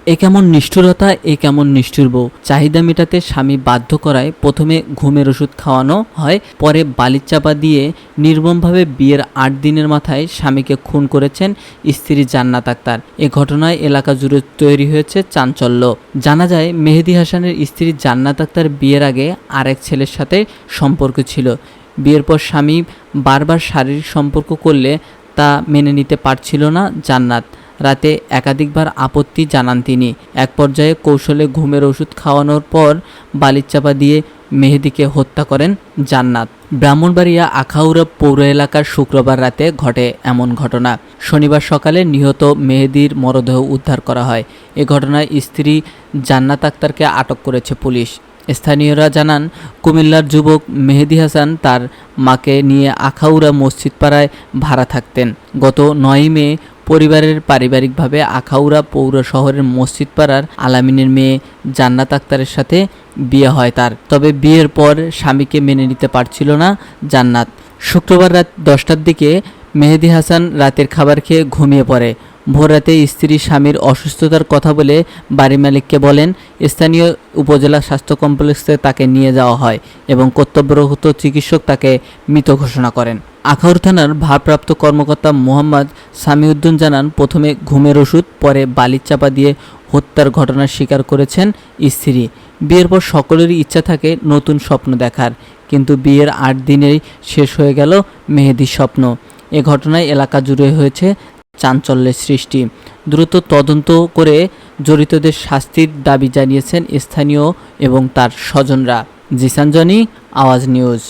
এ কেমন নিষ্ঠুরতা, এ কেমন নিষ্ঠুর বউ। চাহিদা মেটাতে স্বামী বাধ্য করায় প্রথমে ঘুমের ওষুধ খাওয়ানো হয়, পরে বালির চাপা দিয়ে নির্মমভাবে বিয়ের ৮ দিনের মাথায় স্বামীকে খুন করেছেন স্ত্রী জান্নাত আক্তার। এ ঘটনায় এলাকা জুড়ে তৈরি হয়েছে চাঞ্চল্য। জানা যায়, মেহেদী হাসানের স্ত্রী জান্নাত আক্তার বিয়ের আগে আরেক ছেলের সাথে সম্পর্ক ছিল। বিয়ের পর স্বামী বারবার শারীরিক সম্পর্ক করলে তা মেনে নিতে পারছিল না জান্নাত। রাতে একাধিকবার আপত্তি জানান তিনি। এক পর্যায়ে কৌশলে ঘুমের ওষুধ খাওয়ানোর পর বালির চাপা দিয়ে মেহেদীকে হত্যা করেন জান্নাত। ব্রাহ্মণবাড়িয়া আখাউড়া পৌর এলাকার শুক্রবার রাতে ঘটে এমন ঘটনা। শনিবার সকালে নিহত মেহেদীর মরদেহ উদ্ধার করা হয়। এ ঘটনায় স্ত্রী জান্নাত আক্তারকে আটক করেছে পুলিশ। স্থানীয়রা জানান, কুমিল্লার যুবক মেহেদী হাসান তার মাকে নিয়ে আখাউড়া মসজিদ পাড়ায় ভাড়া থাকতেন। গত ৯ মে পরিবারের পারিবারিকভাবে আখাউড়া পৌর শহরের মসজিদ পাড়ার আলামিনের মেয়ে জান্নাত আক্তারের সাথে বিয়ে হয় তার। তবে বিয়ের পর স্বামীকে মেনে নিতে পারছিল না জান্নাত। শুক্রবার রাত 10টার দিকে মেহেদী হাসান রাতের খাবার খেয়ে ঘুমিয়ে পড়ে। ভোররাতে স্ত্রী স্বামীর অসুস্থতার কথা বলে বাড়ি মালিককে বলেন। স্থানীয় উপজেলা স্বাস্থ্য কমপ্লেক্সে তাকে নিয়ে যাওয়া হয় এবং কর্তব্যরত চিকিৎসক তাকে মৃত ঘোষণা করেন। আখাউড়া থানার ভারপ্রাপ্ত কর্মকর্তা মোহাম্মদ সামিউদ্দিন জানান, প্রথমে ঘুমের ওষুধ, পরে বালির চাপা দিয়ে হত্যার ঘটনা স্বীকার করেছেন স্ত্রী। বিয়ের পর সকলেরই ইচ্ছা থাকে নতুন স্বপ্ন দেখার, কিন্তু বিয়ের ৮ দিনেই শেষ হয়ে গেল মেহেদীর স্বপ্ন। এ ঘটনায় এলাকা জুড়ে হয়েছে চাঞ্চল্যের সৃষ্টি। দ্রুত তদন্ত করে জড়িতদের শাস্তির দাবি জানিয়েছেন স্থানীয় এবং তার স্বজনরা। জিসান জনি, আওয়াজ নিউজ।